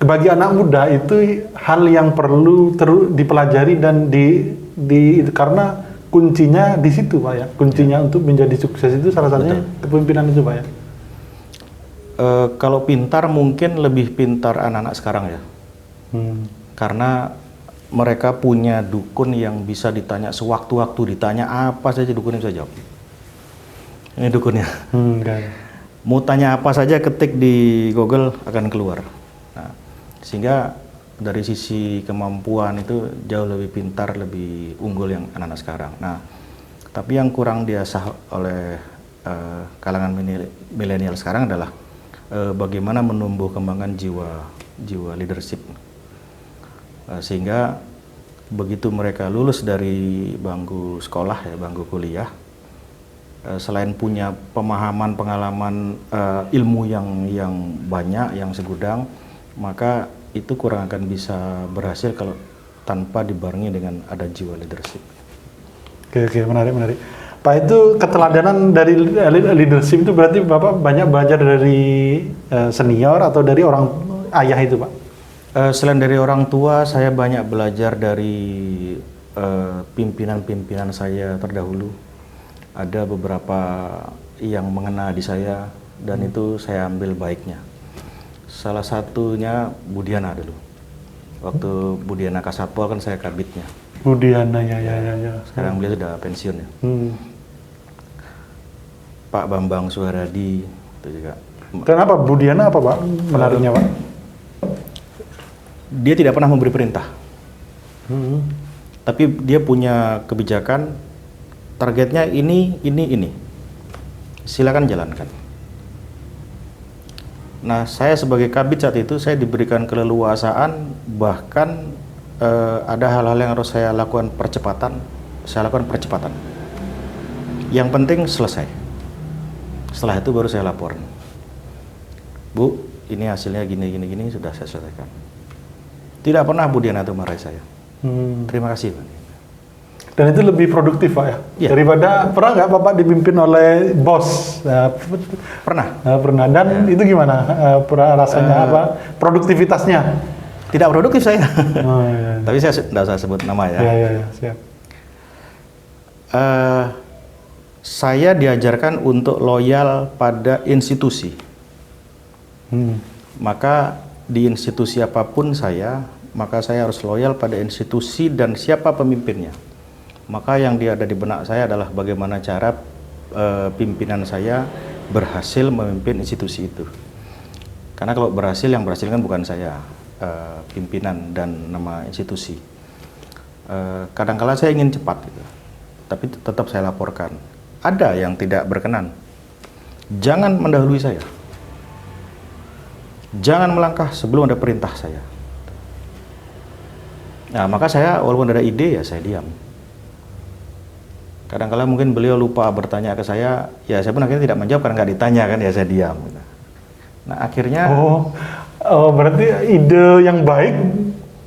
bagi anak muda itu hal yang perlu dipelajari dan karena kuncinya di situ Pak ya. Kuncinya untuk menjadi sukses itu salah satunya kepemimpinan itu Pak ya. Kalau pintar mungkin lebih pintar anak-anak sekarang ya. Karena mereka punya dukun yang bisa ditanya sewaktu-waktu, ditanya apa saja dukunnya bisa jawab. Ini dukunnya. Mau tanya apa saja ketik di Google akan keluar. Nah, sehingga dari sisi kemampuan itu jauh lebih pintar, lebih unggul yang anak-anak sekarang. Nah, tapi yang kurang diasah oleh kalangan milenial sekarang adalah bagaimana menumbuh kembangkan jiwa leadership. Sehingga begitu mereka lulus dari bangku sekolah ya, bangku kuliah, selain punya pemahaman, pengalaman, ilmu yang banyak, yang segudang, maka itu kurang akan bisa berhasil kalau tanpa dibarengi dengan ada jiwa leadership. Oke, menarik. Pak, itu keteladanan dari leadership itu berarti Bapak banyak belajar dari senior atau dari orang ayah itu, Pak? Selain dari orang tua, saya banyak belajar dari pimpinan-pimpinan saya terdahulu. Ada beberapa yang mengena di saya dan itu saya ambil baiknya. Salah satunya Budiana dulu. Waktu Budiana Kasatpol kan saya kabitnya. Budiana, ya. Sekarang beliau sudah pensiun ya. Pak Bambang Suharadi itu juga. Kenapa Budiana apa, Pak? Menariknya, Pak? Dia tidak pernah memberi perintah. Tapi dia punya kebijakan, targetnya ini. Silakan jalankan. Nah, saya sebagai kabit saat itu saya diberikan keleluasaan, bahkan ada hal-hal yang harus saya lakukan percepatan. Yang penting selesai. Setelah itu baru saya lapor. Bu, ini hasilnya gini, sudah saya selesaikan. Tidak pernah Budiana itu marahi saya. Terima kasih, Pak. Dan itu lebih produktif, Pak ya? Iya. Daripada, pernah nggak Bapak dipimpin oleh bos? Pernah. Pernah. Dan itu gimana rasanya, produktivitasnya? Tidak produktif saya. Iya. Tapi saya tidak usah sebut nama ya. Iya, siap. Saya diajarkan untuk loyal pada institusi. Maka di institusi apapun maka saya harus loyal pada institusi dan siapa pemimpinnya. Maka yang ada di benak saya adalah bagaimana cara pimpinan saya berhasil memimpin institusi itu. Karena kalau berhasil, yang berhasil kan bukan saya, pimpinan dan nama institusi. Kadang-kala saya ingin cepat gitu, tapi tetap saya laporkan. Ada yang tidak berkenan, jangan mendahului saya. Jangan melangkah sebelum ada perintah saya. Nah, maka saya walaupun ada ide ya saya diam. Kadang-kala mungkin beliau lupa bertanya ke saya, ya saya pun akhirnya tidak menjawab karena nggak ditanya kan, ya saya diam. Nah akhirnya. Berarti ide yang baik,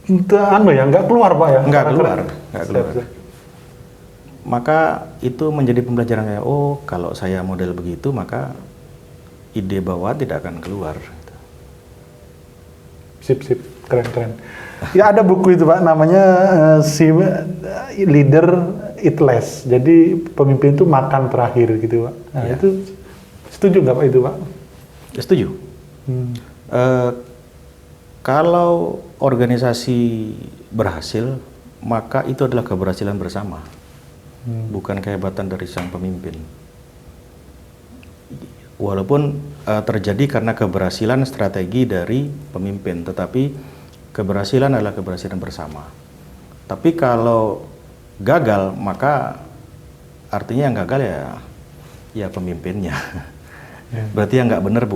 nggak keluar, Pak ya? Nggak keluar. Maka itu menjadi pembelajaran saya. Oh, kalau saya model begitu maka ide bawah tidak akan keluar. Sip, keren. Ya ada buku itu, Pak, namanya Leader Eat Less. Jadi pemimpin itu makan terakhir gitu, Pak. Nah, ya. Itu setuju nggak, Pak, itu, Pak? Ya, setuju. Kalau organisasi berhasil, maka itu adalah keberhasilan bersama, bukan kehebatan dari sang pemimpin. Walaupun terjadi karena keberhasilan strategi dari pemimpin, tetapi keberhasilan adalah keberhasilan bersama. Tapi kalau gagal, maka artinya yang gagal ya pemimpinnya. Berarti yang nggak benar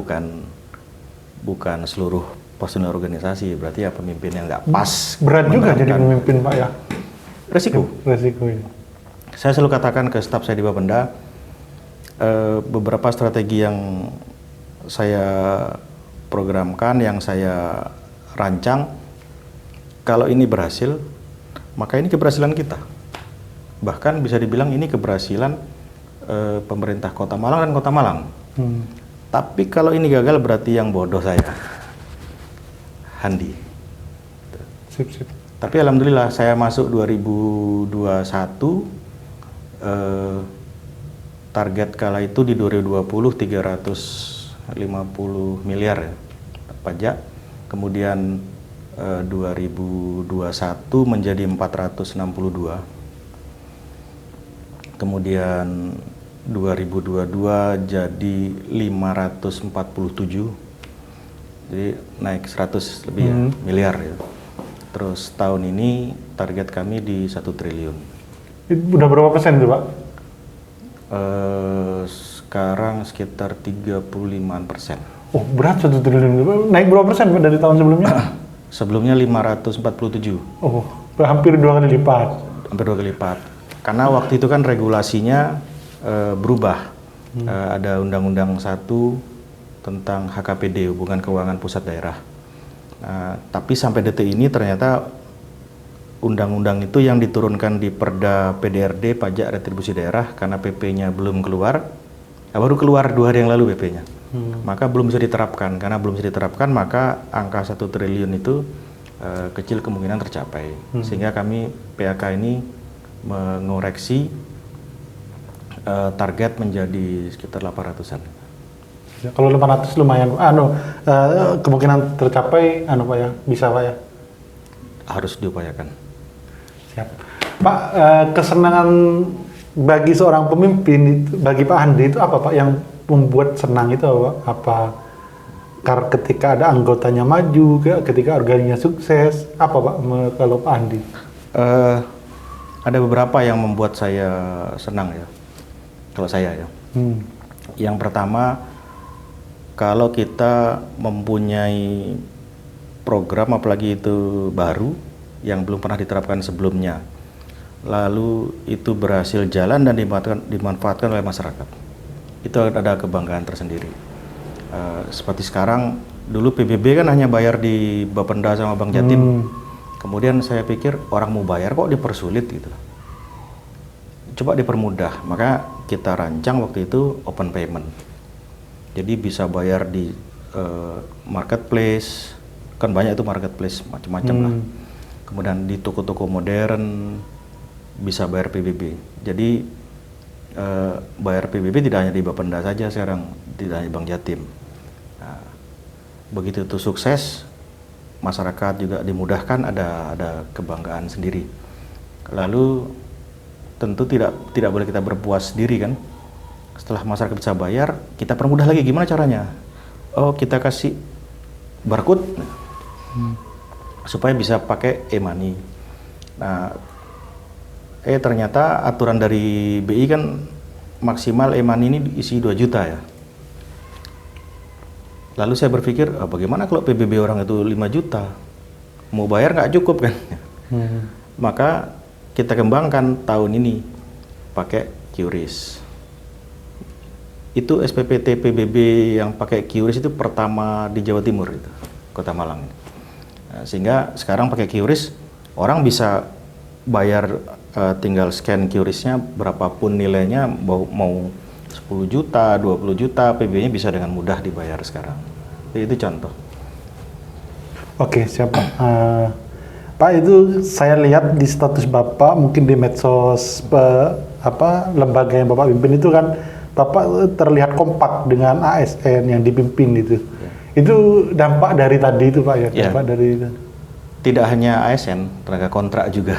bukan seluruh personil organisasi, berarti ya pemimpin yang nggak pas. Berat juga jadi pemimpin, Pak ya. Resiko ini. Saya selalu katakan ke staf saya di Bapenda, beberapa strategi yang saya programkan, yang saya rancang, kalau ini berhasil, maka ini keberhasilan kita. Bahkan bisa dibilang ini keberhasilan pemerintah Kota Malang dan Kota Malang. Tapi kalau ini gagal berarti yang bodoh saya, Handi. Sip. Tapi alhamdulillah saya masuk 2021, target kala itu di 2020 350 miliar ya, pajak. Kemudian 2021 menjadi 462. Kemudian 2022 jadi 547. Jadi naik 100 lebih ya, miliar ya. Terus tahun ini target kami di 1 triliun. Udah berapa persen tuh Pak? Sekarang sekitar 35%. Oh berat 1 triliun, naik berapa persen Pak dari tahun sebelumnya? Sebelumnya 547. Oh hampir 2 kali lipat. Hampir 2 kali lipat. Karena waktu itu kan regulasinya berubah. Ada Undang-Undang 1 tentang HKPD, Hubungan Keuangan Pusat Daerah. Tapi sampai detik ini ternyata undang-undang itu yang diturunkan di Perda PDRD, Pajak Retribusi Daerah, karena PP-nya belum keluar, baru keluar 2 hari yang lalu PP-nya. Maka belum bisa diterapkan. Karena belum bisa diterapkan, maka angka 1 triliun itu kecil kemungkinan tercapai. Sehingga kami PAK ini mengoreksi target menjadi sekitar 800-an. Ya, kalau 500 lumayan, kemungkinan tercapai, Pak ya, bisa Pak ya? Harus diupayakan. Siap. Pak, kesenangan bagi seorang pemimpin itu, bagi Pak Andi itu apa Pak yang membuat senang itu Pak? Apa karena ketika ada anggotanya maju, ketika organisasinya sukses, apa Pak kalau Pak Andi? Ada beberapa yang membuat saya senang ya, kalau saya ya. Yang pertama, kalau kita mempunyai program apalagi itu baru yang belum pernah diterapkan sebelumnya, lalu itu berhasil jalan dan dimanfaatkan oleh masyarakat, itu ada kebanggaan tersendiri. Seperti sekarang, dulu PBB kan hanya bayar di Bapenda sama Bank Jatim. Kemudian saya pikir orang mau bayar kok dipersulit gitu. Coba dipermudah, maka kita rancang waktu itu open payment. Jadi bisa bayar di marketplace, kan banyak itu marketplace macam-macam lah. Kemudian di toko-toko modern bisa bayar PBB. Jadi bayar PBB tidak hanya di Bapenda saja sekarang, tidak hanya Bank Jatim. Nah, begitu itu sukses, masyarakat juga dimudahkan, ada kebanggaan sendiri. Lalu tentu tidak boleh kita berpuas diri kan. Setelah masyarakat bisa bayar, kita permudah lagi. Gimana caranya? Oh, kita kasih barcode supaya bisa pakai e-money. Nah, ternyata aturan dari BI kan maksimal e-money ini isi 2 juta ya. Lalu saya berpikir, bagaimana kalau PBB orang itu 5 juta? Mau bayar nggak cukup kan? Maka kita kembangkan tahun ini pakai QRIS. Itu SPPT PBB yang pakai QRIS itu pertama di Jawa Timur itu, Kota Malang. Nah, sehingga sekarang pakai QRIS, orang bisa bayar tinggal scan QRIS-nya berapapun nilainya, mau 10 juta, 20 juta, PBB-nya bisa dengan mudah dibayar sekarang. Jadi itu contoh. Oke, siap Pak. Pak, itu saya lihat di status Bapak, mungkin di medsos lembaga yang Bapak pimpin itu kan, Bapak terlihat kompak dengan ASN yang dipimpin itu. Itu dampak dari tadi itu Pak ya? Dampak dari itu. Tidak hanya ASN, tenaga kontrak juga.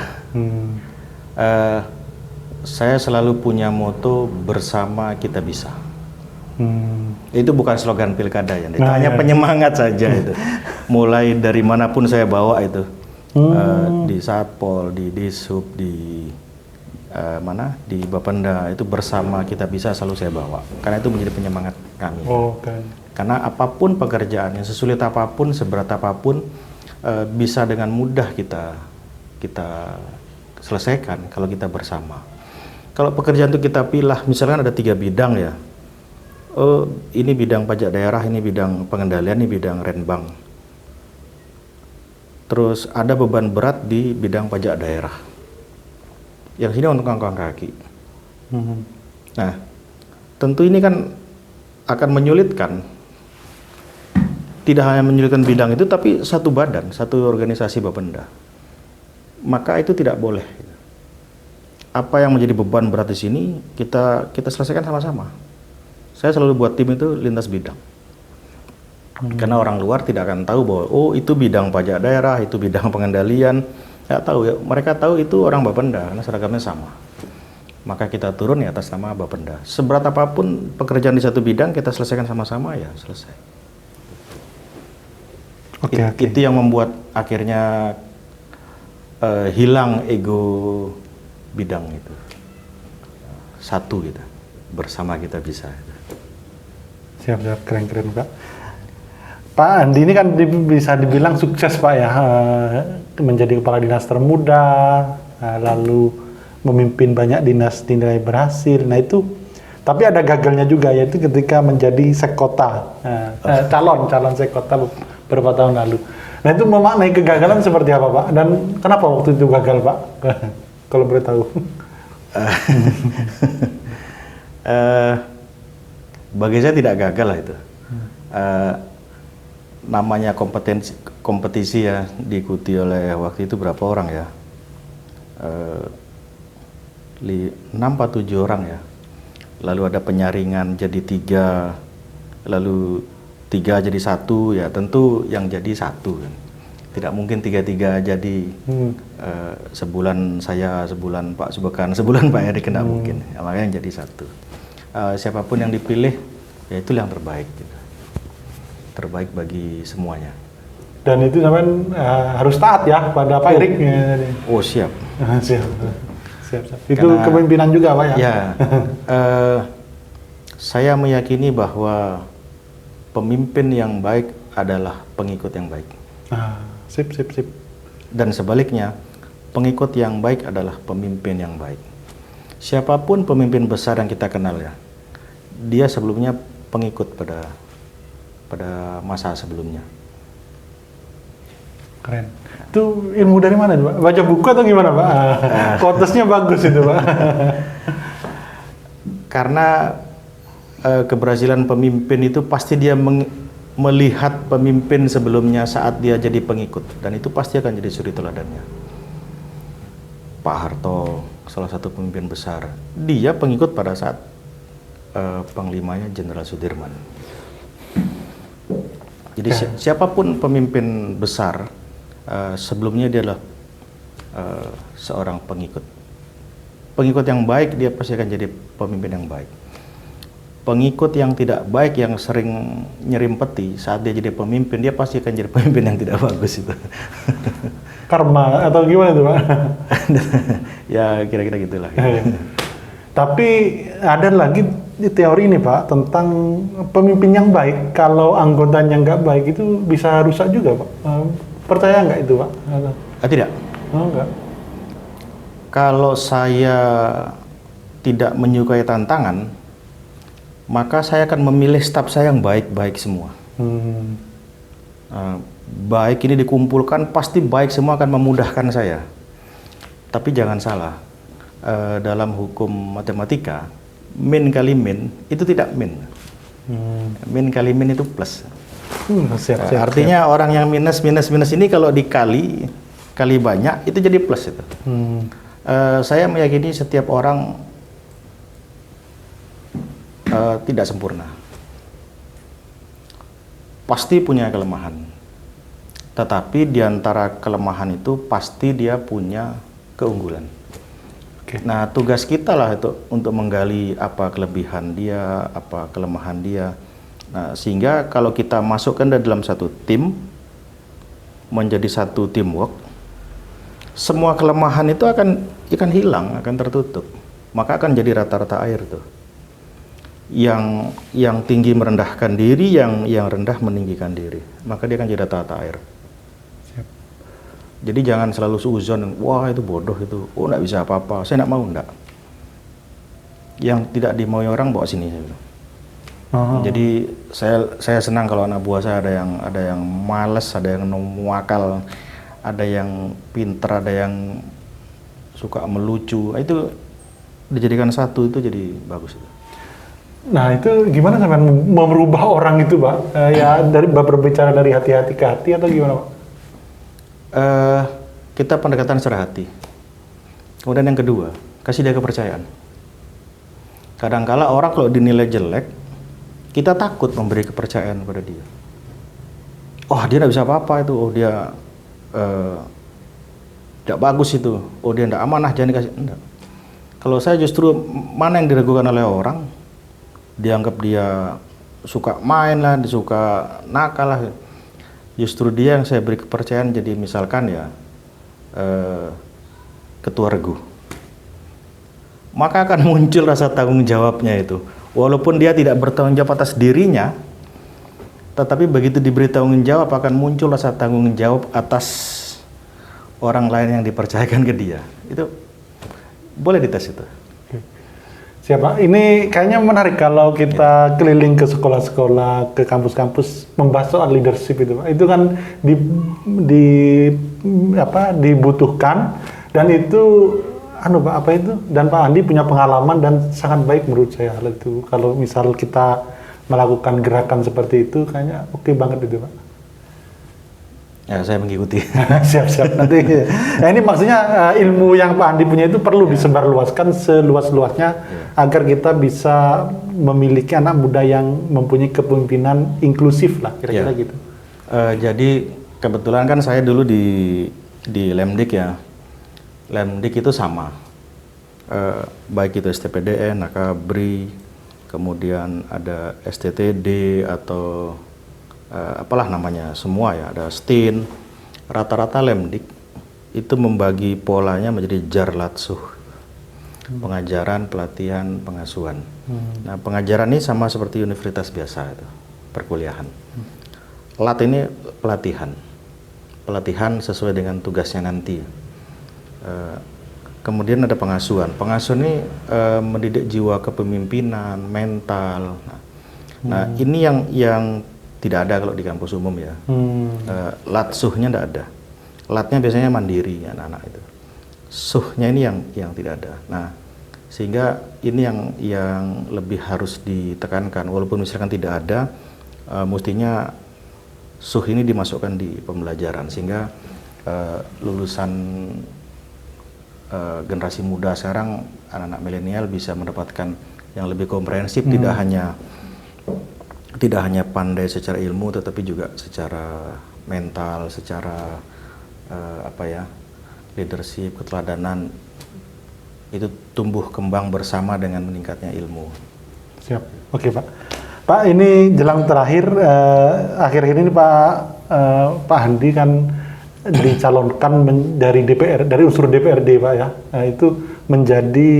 Saya selalu punya moto bersama kita bisa. Itu bukan slogan pilkada ya, itu hanya penyemangat saja itu. Mulai dari manapun saya bawa itu, di Satpol, di Dishub, di di Bapenda, itu bersama kita bisa selalu saya bawa. Karena itu menjadi penyemangat kami. Karena apapun pekerjaannya, sesulit apapun, seberat apapun, bisa dengan mudah kita selesaikan kalau kita bersama. Kalau pekerjaan itu kita pilih, misalkan ada 3 bidang ya. Oh, ini bidang pajak daerah, ini bidang pengendalian, ini bidang renbang. Terus ada beban berat di bidang pajak daerah. Yang sini untuk angkat kaki. Nah, tentu ini kan akan menyulitkan. Tidak hanya menyulitkan bidang itu, tapi satu badan, satu organisasi Bapenda. Maka itu tidak boleh. Apa yang menjadi beban berat di sini kita selesaikan sama-sama. Saya selalu buat tim itu lintas bidang. Karena orang luar tidak akan tahu bahwa oh itu bidang pajak daerah, itu bidang pengendalian. Nggak tahu ya. Mereka tahu itu orang Bapenda karena seragamnya sama. Maka kita turun ya atas nama Bapenda. Seberat apapun pekerjaan di satu bidang kita selesaikan sama-sama ya selesai. Itu yang membuat akhirnya hilang ego bidang itu. Satu kita, bersama kita bisa. Siap-siap, keren-keren Pak. Pak Andi ini kan bisa dibilang sukses Pak ya, menjadi kepala dinas termuda, lalu memimpin banyak dinas dinilai berhasil. Nah itu, tapi ada gagalnya juga, yaitu ketika menjadi sekota, calon sekota beberapa tahun lalu. Nah itu memaknai kegagalan seperti apa Pak? Dan kenapa waktu itu gagal Pak? Kalau boleh tahu. Bagi saya tidak gagal lah itu. Namanya kompetisi ya, diikuti oleh waktu itu berapa orang ya? 6 atau 7 orang ya. Lalu ada penyaringan jadi 3, lalu 3 jadi 1, ya tentu yang jadi 1 kan. Tidak mungkin 3-3 jadi sebulan saya, sebulan Pak Subekan, sebulan Pak Erik, tidak mungkin. Ya, makanya yang jadi 1. Siapapun yang dipilih, ya itulah yang terbaik gitu. Terbaik bagi semuanya. Dan itu sampean harus taat ya pada Pak Erik. Oh siap. Siap. Itu kepemimpinan juga Pak ya? Ya. Saya meyakini bahwa pemimpin yang baik adalah pengikut yang baik. Sip. Dan sebaliknya, pengikut yang baik adalah pemimpin yang baik. Siapapun pemimpin besar yang kita kenal ya, dia sebelumnya pengikut pada masa sebelumnya. Keren. Itu ilmu dari mana Pak? Baca buku atau gimana Pak? Quotesnya bagus itu Pak. Karena keberhasilan pemimpin itu pasti dia melihat pemimpin sebelumnya saat dia jadi pengikut, dan itu pasti akan jadi suri teladannya. Pak Harto, salah satu pemimpin besar, dia pengikut pada saat panglimanya Jenderal Sudirman. Jadi siapapun pemimpin besar, sebelumnya dia adalah seorang pengikut. Pengikut yang baik dia pasti akan jadi pemimpin yang baik. Pengikut yang tidak baik, yang sering nyerimpeti, saat dia jadi pemimpin, dia pasti akan jadi pemimpin yang tidak bagus itu. Karma atau gimana itu Pak? Ya kira-kira gitulah. Tapi ada lagi di teori ini Pak tentang pemimpin yang baik, kalau anggotanya nggak baik itu bisa rusak juga Pak. Percaya nggak itu Pak? Tidak. Oh, enggak. Kalau saya tidak menyukai tantangan, maka saya akan memilih staf saya yang baik-baik semua. Baik ini dikumpulkan, pasti baik semua akan memudahkan saya. Tapi jangan salah, dalam hukum matematika, min kali min itu tidak min. Min kali min itu plus. Artinya orang yang minus ini kalau dikali banyak itu jadi plus itu. Saya meyakini setiap orang tidak sempurna, pasti punya kelemahan, tetapi di antara kelemahan itu pasti dia punya keunggulan. Nah tugas kita lah itu untuk menggali apa kelebihan dia, apa kelemahan dia. Nah sehingga kalau kita masukkan dalam satu tim, menjadi satu teamwork, semua kelemahan itu akan hilang, akan tertutup, maka akan jadi rata-rata air tuh. Yang tinggi merendahkan diri, yang rendah meninggikan diri, maka dia akan jadi rata-rata air. Siap. Jadi jangan selalu suuzon, wah itu bodoh itu, oh nggak bisa apa-apa, saya nggak mau, nggak. Yang tidak dimaui orang bawa sini. Jadi saya senang kalau anak buah saya ada yang malas, ada yang muakal, ada yang pinter, ada yang suka melucu. Itu dijadikan satu itu jadi bagus itu. Nah itu gimana sampai mau merubah orang itu Pak? Ya dari berbicara dari hati-hati ke hati atau gimana Pak? Kita pendekatan secara hati. Kemudian yang kedua, kasih dia kepercayaan. Kadangkala orang kalau dinilai jelek, kita takut memberi kepercayaan pada dia. Oh dia tidak bisa apa-apa itu, oh dia tidak bagus itu, oh dia tidak amanah, jangan dikasih. Enggak. Kalau saya justru mana yang diragukan oleh orang, dianggap dia suka main lah, dia suka nakal lah, justru dia yang saya beri kepercayaan. Jadi misalkan ya ketua regu, maka akan muncul rasa tanggung jawabnya itu. Walaupun dia tidak bertanggung jawab atas dirinya, tetapi begitu diberi tanggung jawab akan muncul rasa tanggung jawab atas orang lain yang dipercayakan ke dia. Itu boleh dites itu. Siapa? Ini kayaknya menarik kalau kita keliling ke sekolah-sekolah, ke kampus-kampus membahas soal leadership itu, Pak. Itu kan dibutuhkan, dan itu Pak, apa itu? Dan Pak Andi punya pengalaman dan sangat baik menurut saya hal itu. Kalau misal kita melakukan gerakan seperti itu, kayaknya oke banget itu, Pak. Ya, saya mengikuti. Siap-siap nanti. Nah, ini maksudnya ilmu yang Pak Andi punya itu perlu disebarluaskan seluas-luasnya agar kita bisa memiliki anak muda yang mempunyai kepemimpinan inklusif lah, kira-kira gitu. Jadi kebetulan kan saya dulu di Lemdik ya. Lemdik itu sama, baik itu STPDN, AKABRI, kemudian ada STTD atau apalah namanya, semua ya, ada STIN. Rata-rata Lemdik itu membagi polanya menjadi JAR Latsuh, pengajaran, pelatihan, pengasuhan. Nah, pengajaran ini sama seperti universitas biasa itu, perkuliahan. Lat ini pelatihan sesuai dengan tugasnya nanti. Kemudian ada pengasuhan. Pengasuhan ini mendidik jiwa kepemimpinan, mental. Nah, ini yang tidak ada kalau di kampus umum ya. Latsuhnya tidak ada. Latnya biasanya mandiri anak-anak itu. Suhnya ini yang tidak ada. Nah, sehingga ini yang lebih harus ditekankan. Walaupun misalkan tidak ada, mestinya suh ini dimasukkan di pembelajaran sehingga lulusan generasi muda sekarang, anak-anak milenial bisa mendapatkan yang lebih komprehensif, tidak hanya pandai secara ilmu, tetapi juga secara mental, secara leadership, keteladanan, itu tumbuh kembang bersama dengan meningkatnya ilmu. Siap, oke Pak. Pak, ini jelang terakhir, akhir-akhir ini Pak Andi kan dicalonkan dari DPR, dari unsur DPRD Pak ya. Itu menjadi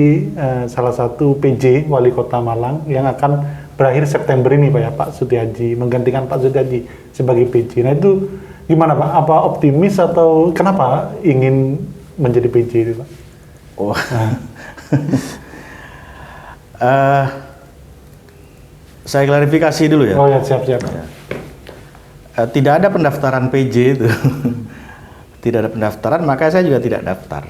salah satu PJ Wali Kota Malang yang akan berakhir September ini Pak ya, Pak Sutiaji, menggantikan Pak Sutiaji sebagai PJ. Nah itu gimana Pak? Apa optimis atau kenapa ingin menjadi PJ itu Pak? Oh, saya klarifikasi dulu ya. Oh ya, siap-siap. Ya. Tidak ada pendaftaran PJ itu. Tidak ada pendaftaran, maka saya juga tidak daftar.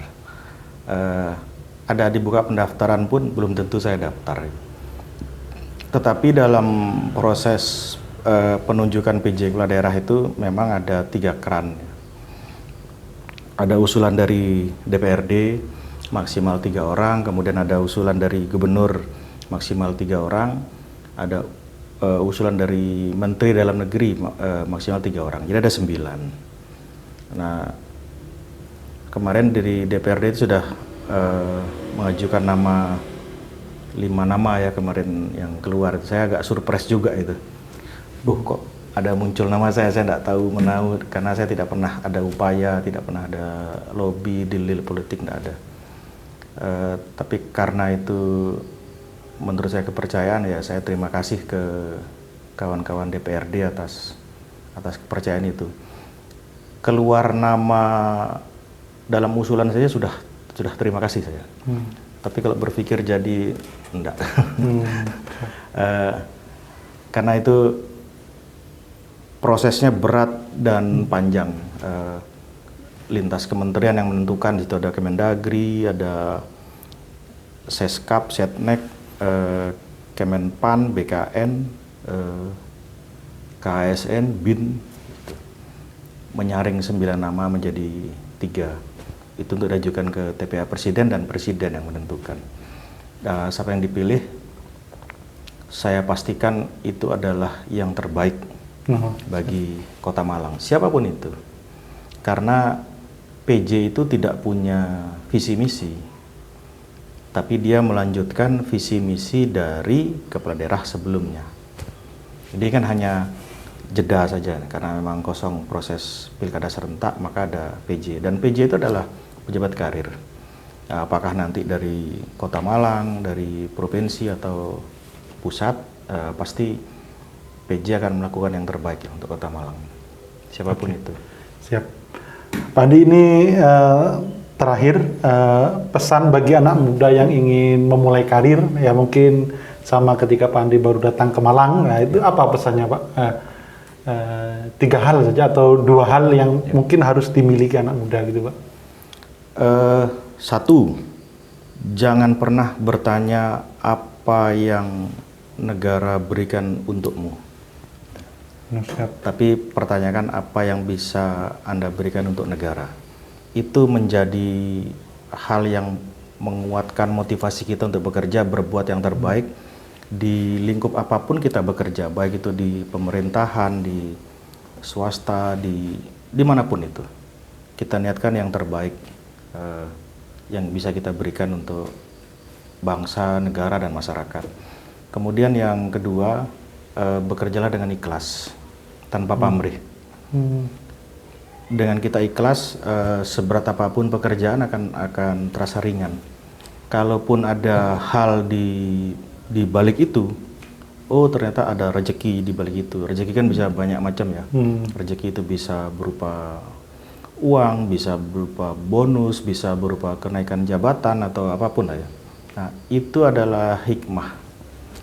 Ada dibuka pendaftaran pun belum tentu saya daftar. Tetapi dalam proses penunjukan PJ Kepala Daerah itu memang ada 3 keran. Ada usulan dari DPRD maksimal 3 orang, kemudian ada usulan dari Gubernur maksimal 3 orang, ada usulan dari Menteri Dalam Negeri maksimal 3 orang, jadi ada 9. Nah, kemarin dari DPRD itu sudah mengajukan 5 nama ya kemarin yang keluar. Saya agak surprise juga itu. Kok ada muncul nama saya tidak tahu menahu, karena saya tidak pernah ada upaya, tidak pernah ada lobby, deal politik, tidak ada. Tapi karena itu menurut saya kepercayaan, ya saya terima kasih ke kawan-kawan DPRD atas kepercayaan itu. Keluar nama dalam usulan saja sudah terima kasih saya. Tapi kalau berpikir jadi enggak. Karena itu prosesnya berat dan panjang. Lintas kementerian yang menentukan, di situ ada Kemendagri, ada Seskap, Setnek, Kemenpan, BKN, KASN, BIN, menyaring 9 nama menjadi 3. Itu untuk diajukan ke TPA Presiden dan Presiden yang menentukan. Siapa yang dipilih, saya pastikan itu adalah yang terbaik bagi Kota Malang, siapapun itu. Karena PJ itu tidak punya visi misi, tapi dia melanjutkan visi misi dari kepala daerah sebelumnya. Jadi kan hanya jeda saja karena memang kosong proses pilkada serentak, maka ada PJ, dan PJ itu adalah pejabat karir. Apakah nanti dari Kota Malang, dari provinsi atau pusat, pasti PJ akan melakukan yang terbaik ya untuk Kota Malang, siapapun itu. Siap. Pak Andi, ini terakhir pesan bagi anak muda yang ingin memulai karir, ya mungkin sama ketika Pak Andi baru datang ke Malang, nah itu apa pesannya Pak? 3 hal saja atau 2 hal yang mungkin harus dimiliki anak muda gitu Pak. 1, jangan pernah bertanya apa yang negara berikan untukmu. Siap. Tapi pertanyakan apa yang bisa Anda berikan untuk negara. Itu menjadi hal yang menguatkan motivasi kita untuk bekerja, berbuat yang terbaik di lingkup apapun kita bekerja, baik itu di pemerintahan, di swasta, di dimanapun itu. Kita niatkan yang terbaik yang bisa kita berikan untuk bangsa, negara, dan masyarakat. Kemudian yang kedua, bekerjalah dengan ikhlas, tanpa pamrih. Dengan kita ikhlas, seberat apapun pekerjaan akan terasa ringan. Kalaupun ada hal di balik itu, oh ternyata ada rezeki di balik itu. Rezeki kan bisa banyak macam ya. Rezeki itu bisa berupa uang, bisa berupa bonus, bisa berupa kenaikan jabatan atau apapun lah ya. Nah, itu adalah hikmah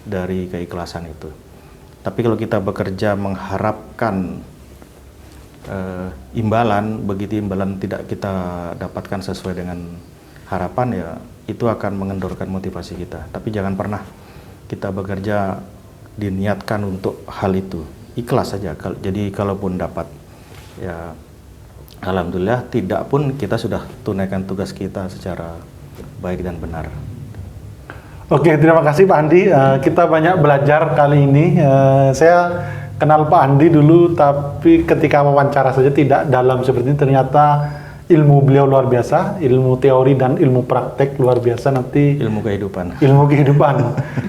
dari keikhlasan itu. Tapi kalau kita bekerja mengharapkan imbalan, begitu imbalan tidak kita dapatkan sesuai dengan harapan, ya itu akan mengendorkan motivasi kita. Tapi jangan pernah kita bekerja diniatkan untuk hal itu, ikhlas saja. Jadi kalaupun dapat, ya alhamdulillah, tidak pun kita sudah tunaikan tugas kita secara baik dan benar. Oke, terima kasih Pak Andi. Kita banyak belajar kali ini. Saya kenal Pak Andi dulu, tapi ketika wawancara saja tidak dalam seperti ini. Ternyata ilmu beliau luar biasa, ilmu teori dan ilmu praktek luar biasa. Nanti ilmu kehidupan.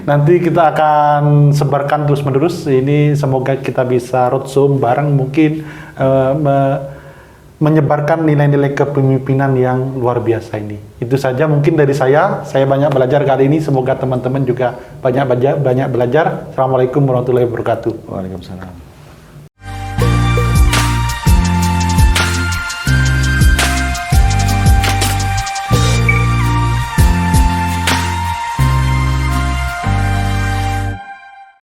Nanti kita akan sebarkan terus-menerus. Ini semoga kita bisa roadshow bareng, mungkin menyebarkan nilai-nilai kepemimpinan yang luar biasa ini. Itu saja mungkin dari saya. Saya banyak belajar kali ini. Semoga teman-teman juga banyak belajar. Assalamualaikum warahmatullahi wabarakatuh. Waalaikumsalam.